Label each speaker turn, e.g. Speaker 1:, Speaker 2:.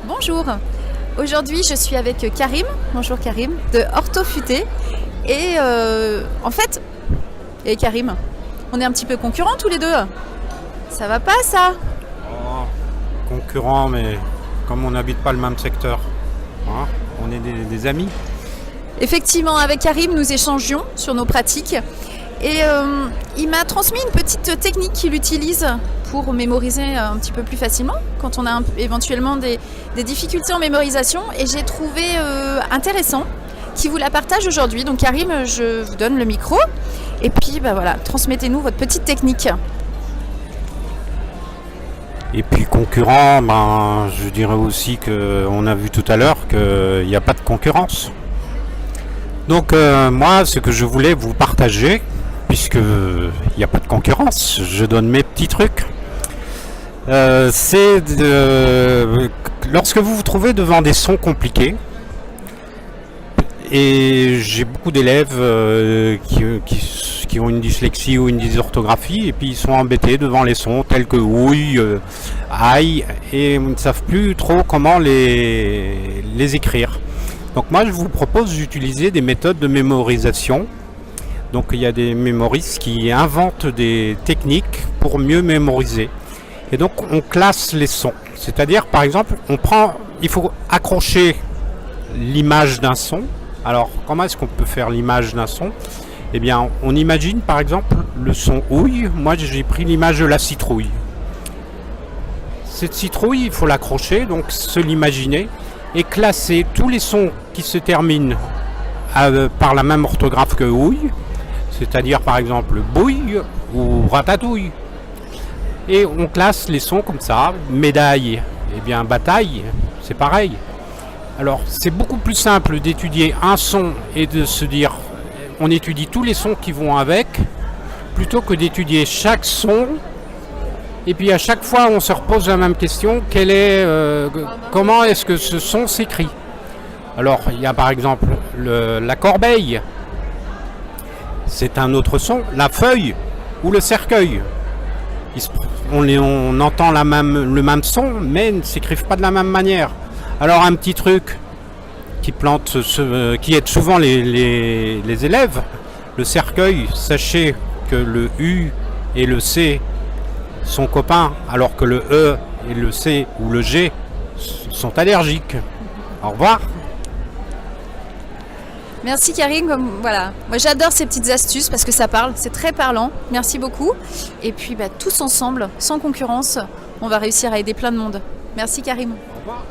Speaker 1: Bonjour, aujourd'hui je suis avec Karim, bonjour Karim, de Orthofuté. Et en fait, et Karim, on est un petit peu concurrents tous les deux. Ça va pas ça?
Speaker 2: Oh, concurrents, mais comme on n'habite pas le même secteur, hein, on est des amis.
Speaker 1: Effectivement, avec Karim, nous échangions sur nos pratiques. Et il m'a transmis une petite technique qu'il utilise pour mémoriser un petit peu plus facilement quand on a éventuellement des difficultés en mémorisation. Et j'ai trouvé intéressant qu'il vous la partage aujourd'hui. Donc Karim, je vous donne le micro. Et puis voilà, transmettez-nous votre petite technique.
Speaker 2: Et puis concurrent, je dirais aussi qu'on a vu tout à l'heure qu'il n'y a pas de concurrence. Donc moi, ce que je voulais vous partager, puisqu'il n'y a pas de concurrence, je donne mes petits trucs. C'est lorsque vous vous trouvez devant des sons compliqués, et j'ai beaucoup d'élèves qui ont une dyslexie ou une dysorthographie, et puis ils sont embêtés devant les sons tels que ouille, aïe, et ils ne savent plus trop comment les écrire. Donc moi je vous propose d'utiliser des méthodes de mémorisation. Donc il y a des mémoristes qui inventent des techniques pour mieux mémoriser. Et donc on classe les sons. C'est-à-dire par exemple, il faut accrocher l'image d'un son. Alors comment est-ce qu'on peut faire l'image d'un son? Eh bien on imagine par exemple le son ouille. Moi j'ai pris l'image de la citrouille. Cette citrouille, il faut l'accrocher, donc se l'imaginer et classer tous les sons qui se terminent par la même orthographe que ouille. C'est-à-dire par exemple bouille ou ratatouille. Et on classe les sons comme ça. Médaille, eh bien bataille, c'est pareil. Alors c'est beaucoup plus simple d'étudier un son et de se dire on étudie tous les sons qui vont avec, plutôt que d'étudier chaque son. Et puis à chaque fois on se repose la même question, comment est-ce que ce son s'écrit? Alors il y a par exemple la corbeille. C'est un autre son, la feuille ou le cercueil. On entend le même son, mais ne s'écrivent pas de la même manière. Alors un petit truc qui aide souvent les élèves, le cercueil, sachez que le U et le C sont copains, alors que le E et le C ou le G sont allergiques. Au revoir.
Speaker 1: Merci Karim, voilà. Moi j'adore ces petites astuces parce que ça parle, c'est très parlant. Merci beaucoup. Et puis tous ensemble, sans concurrence, on va réussir à aider plein de monde. Merci Karim.
Speaker 2: Au revoir.